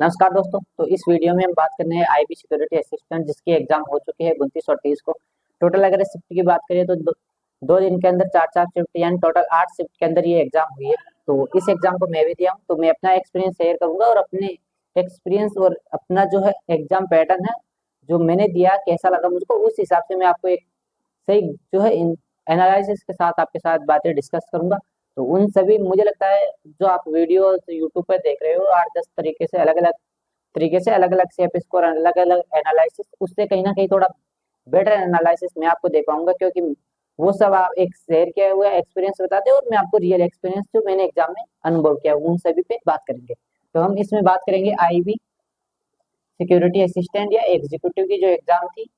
नमस्कार दोस्तों। तो इस वीडियो में हम बात करने हैं आईबी सिक्योरिटी असिस्टेंट, जिसकी एग्जाम हो चुकी है 29 और 30 को। टोटल अगर शिफ्ट की बात करें तो दो दिन के अंदर चार चार शिफ्ट यानी टोटल 8 शिफ्ट के अंदर ये एग्जाम हुई है। तो इस एग्जाम को मैं भी दिया हूँ, तो मैं अपना एक्सपीरियंस शेयर करूंगा और अपने एक्सपीरियंस और अपना जो है एग्जाम पैटर्न है जो मैंने दिया कैसा लगा मुझको, उस हिसाब से मैं आपको एक सही जो है एनालिसिस के साथ आपके साथ बातें डिस्कस करूंगा। तो उन सभी मुझे लगता है जो आप वीडियो यूट्यूब पर देख रहे हो 8-10 तरीके से अलग अलग से स्कोर अलग अलग एनालिसिस, उससे कहीं ना कहीं थोड़ा बेटर एनालिसिस मैं आपको दे पाऊंगा, क्योंकि वो सब आप एक शेयर किया हुआ एक्सपीरियंस बताते हैं और मैं आपको रियल एक्सपीरियंस जो मैंने एग्जाम में अनुभव किया उन सभी पे बात करेंगे। तो हम इसमें बात करेंगे आईबी सिक्योरिटी असिस्टेंट या एग्जीक्यूटिव की जो एग्जाम थी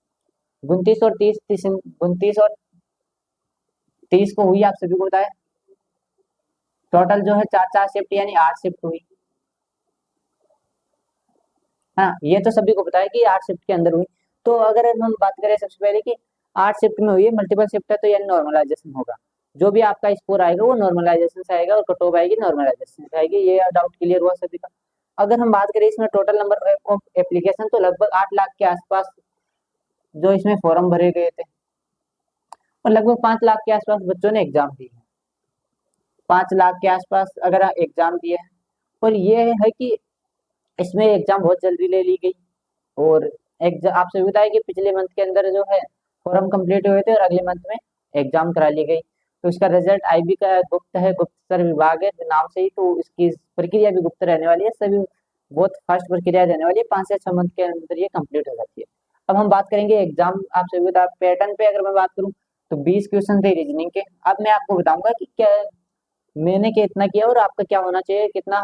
29 और 30 को हुई। आप सभी को बताया टोटल जो है चार चार शिफ्ट यानी 8 शिफ्ट हुई। हाँ, ये तो सभी को पता है कि 8 शिफ्ट के अंदर हुई। तो अगर हम बात करें सबसे पहले कि 8 शिफ्ट में हुई है, मल्टीपल शिफ्ट है तो यानी नॉर्मलाइजेशन होगा। जो भी आपका स्कोर आएगा वो नॉर्मलाइजेशन से आएगा और कट ऑफ आएगी नॉर्मलाइजेशन से आएगी। ये डाउट क्लियर हुआ सभी का। अगर हम बात करें इसमें टोटल नंबर ऑफ एप्लीकेशन, तो लगभग 8 लाख के आसपास जो इसमें फॉर्म भरे गए थे और लगभग 5 लाख के आसपास बच्चों ने एग्जाम दिए हैं। 5 लाख के आसपास अगर एग्जाम दिए हैं। और ये है कि इसमें एग्जाम बहुत जल्दी ले ली गई। और एग्जाम आपसे बताया कि पिछले मंथ के अंदर जो है फॉर्म कंप्लीट हुए थे और अगले मंथ में एग्जाम करा ली गई। तो इसका रिजल्ट आईबी का गुप्त है, गुप्तचर विभाग है नाम से ही, तो इसकी प्रक्रिया भी गुप्त रहने वाली है। सभी बहुत फास्ट प्रक्रिया रहने वाली है, 5 से 6 मंथ के अंदर ये कंप्लीट हो जाती है। अब हम बात करेंगे एग्जाम आपसे बता पैटर्न पे। अगर मैं बात करूँ तो 20 क्वेश्चन थे रीजनिंग के। अब मैं आपको बताऊंगा कि क्या मैंने कितना किया और आपका क्या होना चाहिए, कितना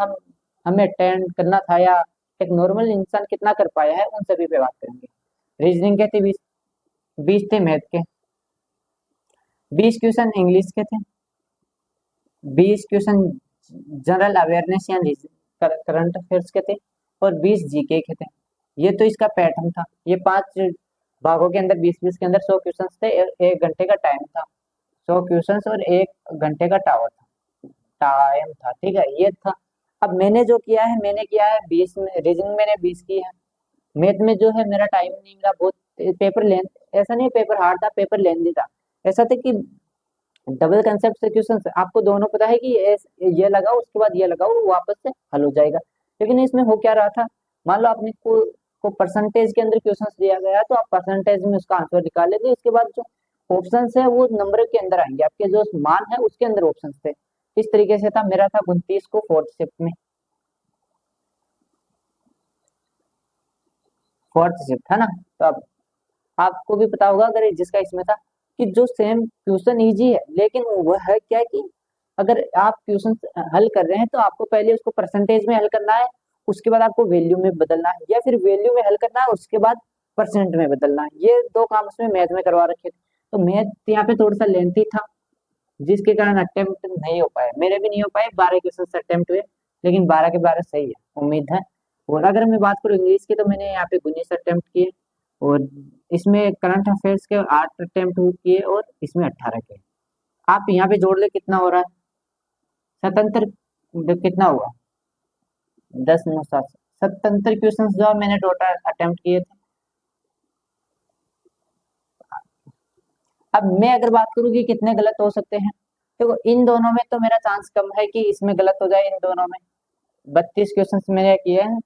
हमें अटेंड करना था या एक नॉर्मल इंसान कितना कर पाया है, उन सभी पे बात करेंगे। रीजनिंग के थे 20 थे मैथ के, 20 क्वेश्चन इंग्लिश के थे, 20 क्वेश्चन जनरल अवेयरनेस या करंट अफेयर्स के थे और 20 जीके के थे। ये तो इसका पैटर्न था। ये 5 भागों के अंदर 20-20 के अंदर 100 क्वेश्चन थे। 1 घंटे का टाइम था, 100 क्वेश्चन और 1 घंटे का टाइम था। ठीक है, ये था। अब मैंने जो किया है, मैंने किया है 20 में रीजनिंग मैंने 20 की है। मैथ में जो है मेरा टाइम नहीं मिला, बहुत पेपर लेंथ ऐसा नहीं पेपर हार्ड था, पेपर लेंथी था। ऐसा था कि डबल कंसेप्ट से क्वेश्चन आपको दोनों पता है कि ये लगाओ उसके बाद ये लगाओ, वो वापस से हल हो जाएगा। लेकिन इसमें हो क्या रहा था, मान लो आपने को परसेंटेज के अंदर क्वेश्चन दिया गया है, तो आप परसेंटेज में उसका आंसर निकालेंगे। इसके बाद जो ऑप्शन है वो नंबर के अंदर आएंगे, आपके जो मान है उसके अंदर ऑप्शन थे। इस तरीके से था मेरा था 29 को फोर्थ शिफ्ट में। फोर्थ शिफ्ट था ना। तो अब आपको भी पता होगा अगर जिसका इसमें था कि जो सेम क्वेश्चन इजी है, लेकिन वह है क्या कि अगर आप क्वेश्चन हल कर रहे हैं तो आपको पहले उसको परसेंटेज में हल करना है, उसके बाद आपको वैल्यू में बदलना है, या फिर वैल्यू में हल करना है उसके बाद परसेंट में बदलना है। ये दो काम उसमें मैथ में करवा रखे थे। तो मैथ यहाँ पे थोड़ा सा लेंथी था, जिसके कारण अटेम्प्ट नहीं हो पाए, मेरे भी नहीं हो पाए। 12 क्वेश्चन अटेम्प्ट हुए, लेकिन 12 के 12 सही है, उम्मीद है। और अगर मैं बात करूँ इंग्लिश की, तो मैंने यहाँ पे 19 अटेम्प्ट किए और इसमें करंट अफेयर्स के 8 अटेम्प्ट किए और इसमें 18 किए। आप यहाँ पे जोड़ ले कितना हो रहा है, स्वतंत्र कितना हुआ, 10 9 7 77 क्वेश्चन जो मैंने टोटल अटेम्प्ट किए थे। अब मैं अगर बात करूँ कि कितने गलत हो सकते हैं, देखो इन दोनों में तो मेरा चांस कम है कि इसमें गलत हो जाए। इन दोनों में 32 क्वेश्चन मैंने किए हैं,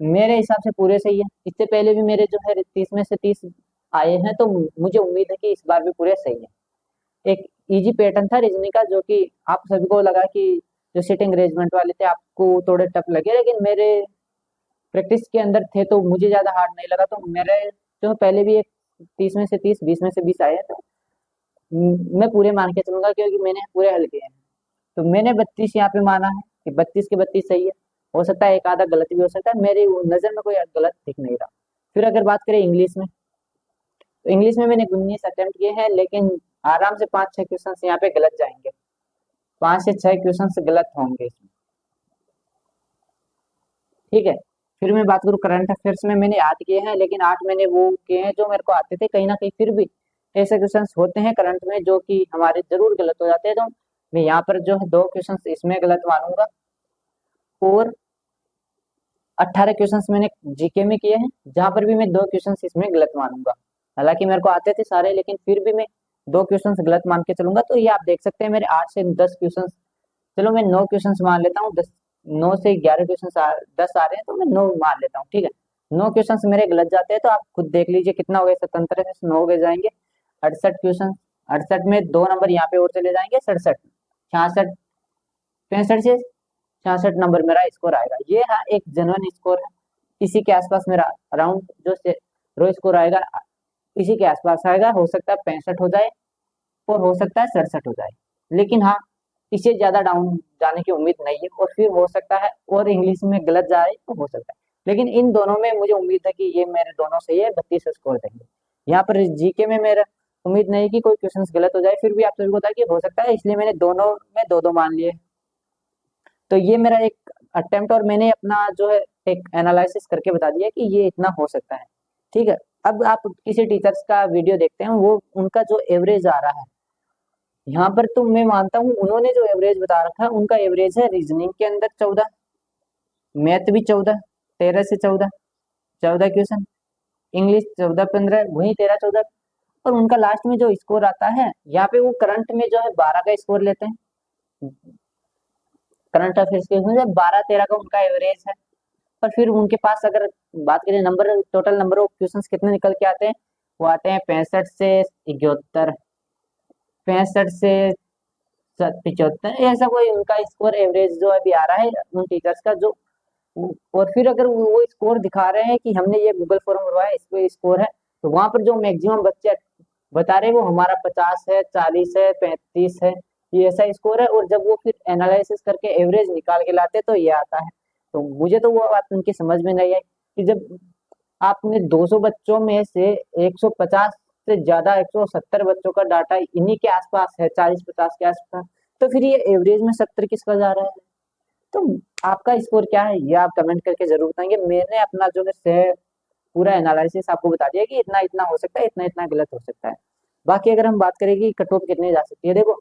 मेरे हिसाब से पूरे सही है। इससे पहले भी मेरे जो है 30 में से 30 आए हैं, तो मुझे उम्मीद है कि इस बार भी पूरे सही है। एक इजी पैटर्न था रीजनिंग का, जो कि आप सभी को लगा कि जो सिटिंग अरेंजमेंट वाले थे आपको थोड़े टफ लगे, लेकिन मेरे प्रैक्टिस के अंदर थे तो मुझे ज्यादा हार्ड नहीं लगा। तो मेरे जो पहले भी एक 30 में से 30 20 में से 20 आए हैं, तो मैं पूरे मान के चलूंगा क्योंकि मैंने पूरे हल किए हैं। तो मैंने 32 यहाँ पे माना है कि 32 के 32 सही है। हो सकता है एक आधा गलत भी हो सकता है, मेरी नजर में कोई गलत दिख नहीं रहा। फिर अगर बात करें इंग्लिश में, तो इंग्लिश में मैंने 19 अटेम्प्ट किए हैं, लेकिन आराम से 5-6 क्वेश्चन यहाँ पे गलत जाएंगे, 5 से 6 क्वेश्चन गलत होंगे इसमें। ठीक है। फिर मैं बात करूँ करंट अफेयर्स में, मैंने 8 किए हैं, लेकिन 8 मैंने वो किए हैं जो मेरे को आते थे। कहीं ना कहीं फिर भी ऐसे क्वेश्चन होते हैं करंट में जो कि हमारे जरूर गलत हो जाते हैं, तो मैं यहाँ पर जो है 2 क्वेश्चन इसमें गलत मानूंगा। और 18 क्वेश्चंस मैंने जीके में किए हैं, जहां पर भी मैं 2 क्वेश्चंस इसमें गलत मानूंगा। हालांकि मेरे को आते थे सारे, लेकिन फिर भी मैं 2 क्वेश्चंस गलत मान के चलूंगा। तो ये आप देख सकते हैं मेरे 8 से 10 क्वेश्चंस, चलो मैं 9 क्वेश्चंस मान लेता हूँ। 10, 9 से 11 क्वेश्चन 10 आ रहे हैं, तो मैं 9 मान लेता हूँ, ठीक है। 9 क्वेश्चंस मेरे गलत जाते हैं, तो आप खुद देख लीजिए कितना हो गया। 17 से 9 हो गए जाएंगे 68 क्वेश्चन। 68 में 2 नंबर यहाँ पे और चले जाएंगे, 67, 66, 65 से 66 नंबर मेरा स्कोर आएगा। ये हाँ एक जेन्युइन स्कोर है। इसी के आसपास मेरा अराउंड जो रो स्कोर आएगा, इसी के आसपास आएगा। हो सकता है 65 हो जाए और हो सकता है 67 हो जाए, लेकिन हाँ इससे ज्यादा डाउन जाने की उम्मीद नहीं है। और फिर हो सकता है और इंग्लिश में गलत जाए तो हो सकता है, लेकिन इन दोनों में मुझे उम्मीद है कि ये मेरे दोनों सही है, 32 स्कोर देंगे। यहाँ पर जीके में मेरा उम्मीद नहीं कि कोई क्वेश्चन गलत हो जाए, फिर भी आप सभी को पता है कि हो सकता है, इसलिए मैंने दोनों में दो दो मान लिए। तो ये मेरा एक अटेम्प्ट, और मैंने अपना जो है एक एनालिसिस करके बता दिया कि ये इतना हो सकता है, ठीक है। अब आप किसी टीचर्स का वीडियो देखते हैं, वो उनका जो एवरेज आ रहा है यहाँ पर, तो मैं मानता हूँ उन्होंने जो एवरेज बता रखा है, उनका एवरेज है रीजनिंग के अंदर 14, मैथ भी 14, 13 से 14, 14 क्वेश्चन, इंग्लिश 14 15, वही 13 14। और उनका लास्ट में जो स्कोर आता है यहाँ पे, वो करंट में जो है 12 का स्कोर लेते हैं। करंट अफेयर्स के उसमें 12 13 का उनका एवरेज है। और फिर उनके पास अगर बात करें number, total number of questions कितने निकल के आते हैं, वो आते हैं 65 से 71, 65 से 75, ऐसा कोई उनका स्कोर एवरेज जो अभी आ रहा है उन टीचर्स का जो। और फिर अगर वो स्कोर दिखा रहे हैं कि हमने ये गूगल फॉर्म भरवाया, इस पे स्कोर है, तो वहां पर जो मैक्सिमम बच्चे बता रहे हैं वो हमारा 50 है, 40 है, 35 है, ये ऐसा स्कोर है। और जब वो फिर एनालिसिस करके एवरेज निकाल के लाते तो ये आता है। तो मुझे तो वो बात उनकी समझ में नहीं आई कि जब आपने 200 बच्चों में से 150 से ज्यादा 170 बच्चों का डाटा इन्हीं के आसपास है, 40 50 के आसपास, तो फिर ये एवरेज में 70 किसका जा रहा है? तो आपका स्कोर क्या है ये आप कमेंट करके जरूर बताएंगे। मैंने अपना जो है पूरा एनालिसिस आपको बता दिया कि इतना इतना हो सकता है, इतना इतना गलत हो सकता है। बाकी अगर हम बात करें कि कट ऑफ कितने जा सकती है, देखो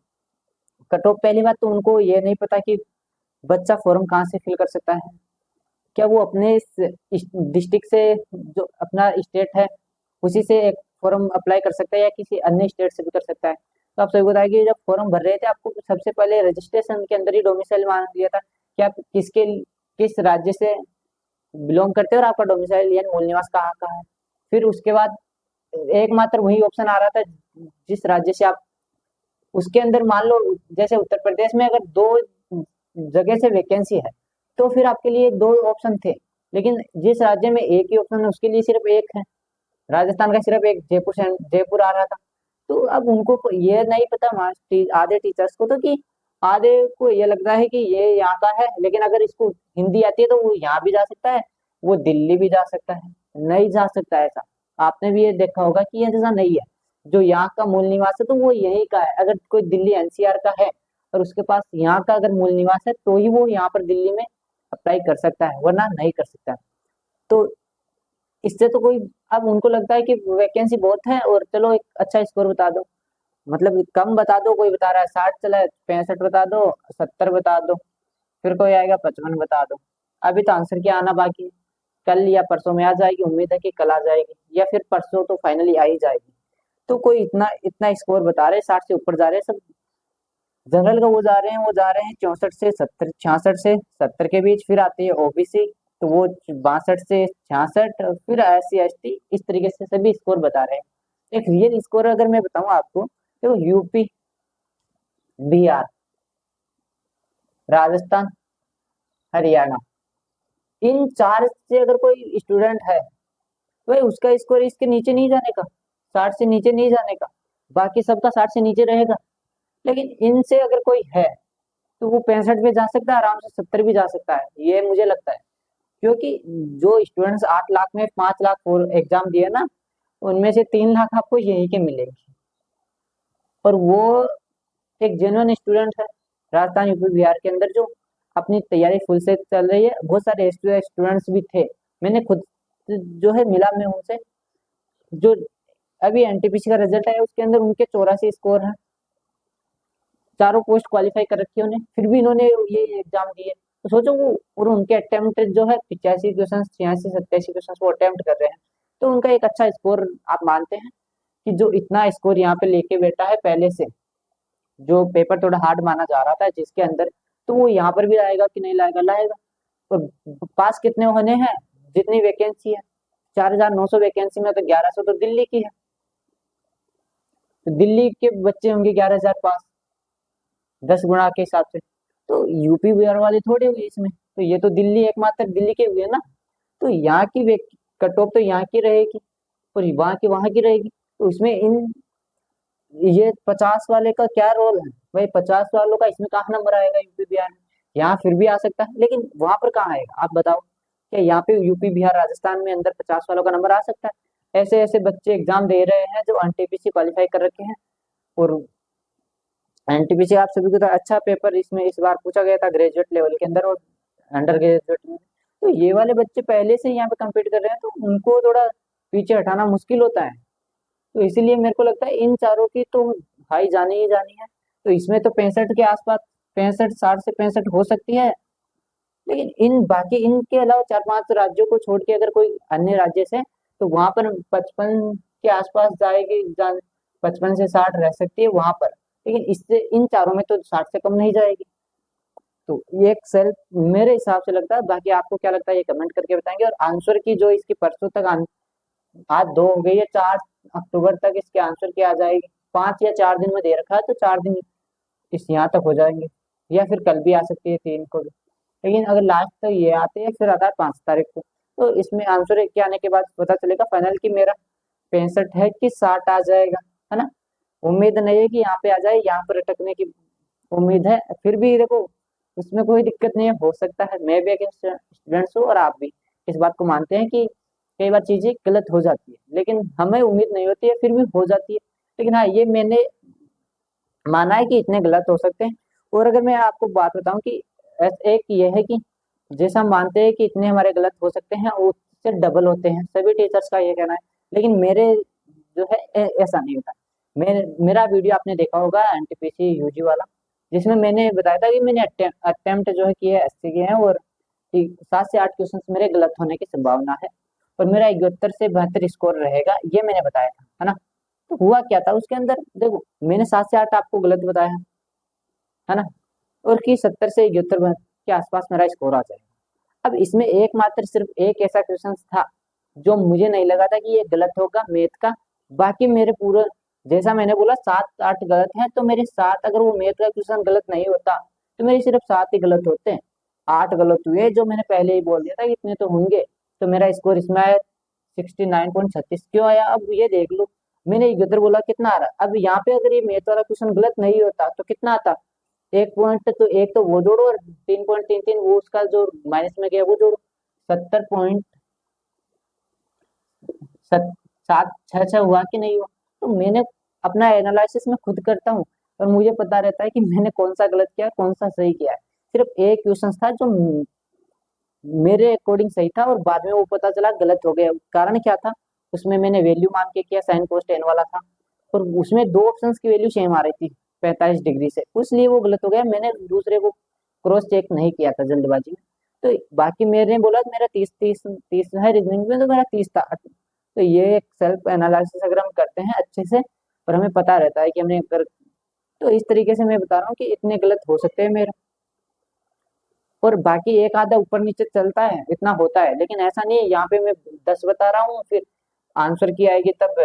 कट ऑफ, पहली बात तो उनको ये नहीं पता कि बच्चा फॉर्म कहाँ से फिल कर सकता है। क्या वो अपने डिस्ट्रिक्ट से, जो अपना स्टेट है उसी से एक फॉर्म अप्लाई कर सकता है, या किसी अन्य स्टेट से भी कर सकता है? तो आप सभी बताइए कि जब फॉर्म भर रहे थे आपको सबसे पहले रजिस्ट्रेशन के अंदर ही डोमिसाइल मांग लिया था कि आप किस राज्य से बिलोंग करते हैं और आपका डोमिसाइल यानी मूल निवास कहाँ का है। फिर उसके बाद एकमात्र वही ऑप्शन आ रहा था जिस राज्य से आप, उसके अंदर मान लो जैसे उत्तर प्रदेश में अगर 2 जगह से वैकेंसी है, तो फिर आपके लिए 2 ऑप्शन थे। लेकिन जिस राज्य में एक ही ऑप्शन है उसके लिए सिर्फ एक है। राजस्थान का सिर्फ एक जयपुर से जयपुर आ रहा था। तो अब उनको ये नहीं पता, आधे टीचर्स को तो, कि आधे को ये लगता है कि ये यहाँ का है, लेकिन अगर इसको हिंदी आती है तो वो यहाँ भी जा सकता है, वो दिल्ली भी जा सकता है, नहीं जा सकता है ऐसा। आपने भी ये देखा होगा कि ये ऐसा नहीं है। जो यहाँ का मूल निवास है तो वो यही का है। अगर कोई दिल्ली एनसीआर का है और उसके पास यहाँ का अगर मूल निवास है, तो ही वो यहाँ पर दिल्ली में अप्लाई कर सकता है, वरना नहीं कर सकता। तो इससे तो कोई, अब उनको लगता है कि वैकेंसी बहुत है और चलो एक अच्छा स्कोर बता दो, मतलब कम बता दो। कोई बता रहा है 60 चला है, 65 बता दो, 70 बता दो, फिर कोई आएगा 55 बता दो। अभी तो आंसर क्या आना बाकी है, कल या परसों में आ जाएगी। उम्मीद है कि कल आ जाएगी, या फिर परसों तो फाइनली आ ही जाएगी। तो कोई इतना इतना स्कोर बता रहे हैं, 60 से ऊपर जा रहे हैं सब। जनरल का वो जा रहे हैं 64 से 70, 66 से 70 के बीच। फिर आती है ओबीसी, तो वो 62 से 66, फिर SC ST, इस तरीके से सभी स्कोर बता रहे हैं। एक रियल स्कोर अगर मैं बताऊं आपको, तो यूपी, बिहार, राजस्थान, हरियाणा, इन 4 से अगर कोई स्टूडेंट है, तो भाई उसका स्कोर इसके नीचे नहीं जाने का, 60 से नीचे नहीं जाने का। बाकी सबका 60 से नीचे रहेगा। लेकिन इनसे अगर कोई है, तो वो 65 पे जा सकता है, आराम से 70 भी जा सकता है, ये मुझे लगता है। क्योंकि जो स्टूडेंट्स 8 लाख में 5 लाख और एग्जाम दिए ना, उनमें से 3 लाख आपको यही के मिलेंगे। और वो एक जेन्युइन स्टूडेंट है राजस्थान यूपी बिहार के अंदर, जो अपनी तैयारी फुल से चल रही है। बहुत सारे स्टूडेंट्स भी थे, मैंने खुद जो है मिला मैं उनसे। जो अभी एनटीपीसी का रिजल्ट है उसके अंदर उनके 84 स्कोर है, चारों पोस्ट क्वालिफाई कर रखी है उन्हें, फिर भी इन्होंने ये एग्जाम दिए। तो सोचो वो, और उनके अटेम्प्ट जो है 85 क्वेश्चन, 86 87 क्वेश्चन वो अटेम्प्ट कर रहे हैं, तो उनका एक अच्छा स्कोर आप मानते हैं कि जो इतना स्कोर यहाँ पे लेके बैठा है पहले से, जो पेपर थोड़ा हार्ड माना जा रहा था जिसके अंदर, तो वो यहाँ पर भी लाएगा कि नहीं लाएगा, लाएगा। तो पास कितने होने हैं, जितनी वैकेंसी है 4900 वैकेंसी में, तो 1100 तो दिल्ली की है, तो दिल्ली के बच्चे होंगे 11,000 पास, 10 गुना के हिसाब से। तो यूपी बिहार वाले थोड़े हुए इसमें, तो ये तो दिल्ली एकमात्र दिल्ली के हुए ना, तो यहाँ की कट ऑफ तो यहाँ की रहेगी और वहाँ की रहेगी, तो इसमें इन ये 50 वाले का क्या रोल है भाई, 50 वालों का इसमें कहाँ नंबर आएगा यूपी बिहार में, यहाँ फिर भी आ सकता है लेकिन वहां पर कहाँ आएगा आप बताओ, क्या यहाँ पे यूपी बिहार राजस्थान में अंदर 50 वालों का नंबर आ सकता है? ऐसे ऐसे बच्चे एग्जाम दे रहे हैं जो एनटीपीसी क्वालिफाई कर रखे हैं, और एनटीपीसी आप सभी को तो अच्छा पेपर इसमें इस बार पूछा गया था ग्रेजुएट लेवल के अंदर और अंडर ग्रेजुएट में, तो ये वाले बच्चे पहले से यहाँ पे कम्पीट कर रहे हैं, तो उनको थोड़ा पीछे हटाना मुश्किल होता है। तो इसीलिए मेरे को लगता है इन चारों की तो हाई जानी ही जानी है, तो इसमें तो 65 के आसपास, 65 60 से 65 हो सकती है, लेकिन इन बाकी इनके अलावा 4 5 राज्यों को छोड़ के अगर कोई अन्य राज्य से, तो वहां पर 55 के आसपास जाएगी, 55 से 60 रह सकती है वहां पर, लेकिन इससे इन चारों में तो 60 से कम नहीं जाएगी। तो ये एक सेल्फ मेरे हिसाब से लगता है, बाकी आपको क्या लगता है ये कमेंट करके बताएंगे। और आंसर की जो इसकी परसों तक आज 2 हो गई है, 4 अक्टूबर तक इसके आंसर की आ जाएगी, 5 या 4 दिन में दे रखा है, तो 4 दिन इस यहाँ तक हो जाएंगे, या फिर कल भी आ सकती है 3 को भी, लेकिन अगर लास्ट तक ये आते हैं फिर आता है 5 तारीख को, तो इसमें आंसर के आने के बाद पता चलेगा फाइनल की मेरा 65 है कि 60 आ जाएगा, है ना। उम्मीद नहीं है कि यहाँ पे आ जाए, यहाँ पर अटकने की उम्मीद है, फिर भी देखो उसमें कोई दिक्कत नहीं है, हो सकता है। मैं भी एक स्टूडेंट्स हूँ और आप भी इस बात को मानते हैं कि कई बार चीजें गलत हो जाती है, लेकिन हमें उम्मीद नहीं होती है फिर भी हो जाती है, लेकिन हाँ ये मैंने माना है कि इतने गलत हो सकते हैं। और अगर मैं आपको बात बताऊं कि एक ये है कि जैसा हम मानते हैं कि इतने हमारे गलत हो सकते हैं, उससे डबल होते हैं, सभी टीचर्स का ये कहना है, लेकिन मेरे जो है ऐसा नहीं होता। मेरा वीडियो आपने देखा होगा एनटीपीसी यूजी वाला, जिसमें मैंने बताया था कि मैंने अटेम्प्ट जो है किए 80 के हैं, और 7 से 8 क्वेश्चन मेरे गलत होने की संभावना है, और मेरा 71 से 72 स्कोर रहेगा, ये मैंने बताया था, है ना। तो हुआ क्या था उसके अंदर, देखो मैंने 7 से 8 आपको गलत बताया, है ना, और कि 70 से 71 के आसपास मेरा स्कोर आ जाएगा। अब इसमें एकमात्र सिर्फ एक ऐसा क्वेश्चन था जो मुझे नहीं लगा था कि ये गलत होगा मैथ का, बाकी मेरे पूरा जैसा मैंने बोला 7 8 गलत हैं, तो मेरे 7 अगर वो मैथ का क्वेश्चन गलत नहीं होता तो मेरे सिर्फ 7 ही गलत होते हैं, 8 गलत हुए जो मैंने पहले ही बोल दिया था कि इतने तो होंगे, तो मेरा स्कोर इसमें आया 69.36। क्यों आया अब ये देख लो, मैंने इधर बोला कितना आ रहा, अब यहाँ पे अगर ये मैथ वाला क्वेश्चन गलत नहीं होता तो कितना आता, 1 पॉइंट, तो एक तो वो जोड़ो और 3.33 वो उसका जो माइनस में गया वो जोड़ो, 70 सात छह छह हुआ कि नहीं हुआ। तो मैंने अपना एनालिसिस में खुद करता हूँ, और मुझे पता रहता है कि मैंने कौन सा गलत किया कौन सा सही किया है। सिर्फ एक क्वेश्चन था जो मेरे अकॉर्डिंग सही था, और बाद में वो पता चला गलत हो गया। कारण क्या था, उसमें मैंने वैल्यू मान के किया, साइन कोस टेन वाला था, और उसमें दो ऑप्शंस की वैल्यू सेम आ रही थी 45 डिग्री से, इसलिए वो गलत हो गया। मैंने दूसरे को क्रॉस चेक नहीं किया था जल्दबाजी में। तो बाकी मेरे बोला मेरा 30 है रीजनिंग में, तो मेरा 30 था। तो ये एक सेल्फ एनालिसिस अगर हम करते हैं अच्छे से, और हमें पता रहता है कि हमने कर, तो इस तरीके से मैं बता रहा हूँ कि इतने गलत हो सकते हैं मेरे, और बाकी एक आधा ऊपर नीचे चलता है, इतना होता है, लेकिन ऐसा नहीं है यहाँ पे मैं 10 बता रहा हूँ, फिर आंसर की आएगी तब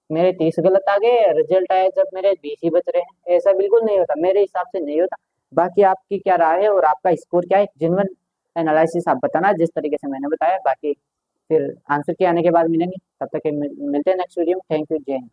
मेरे 30 गलत आ गए, रिजल्ट आया जब मेरे 20 ही बच रहे हैं, ऐसा बिल्कुल नहीं होता, मेरे हिसाब से नहीं होता। बाकी आपकी क्या राय है और आपका स्कोर क्या है, जिनवन एनालिसिस आप बताना जिस तरीके से मैंने बताया। बाकी फिर आंसर के आने के बाद मिलेंगे, तब तक मिलते हैं नेक्स्ट वीडियो में। थैंक यू, जय हिंद।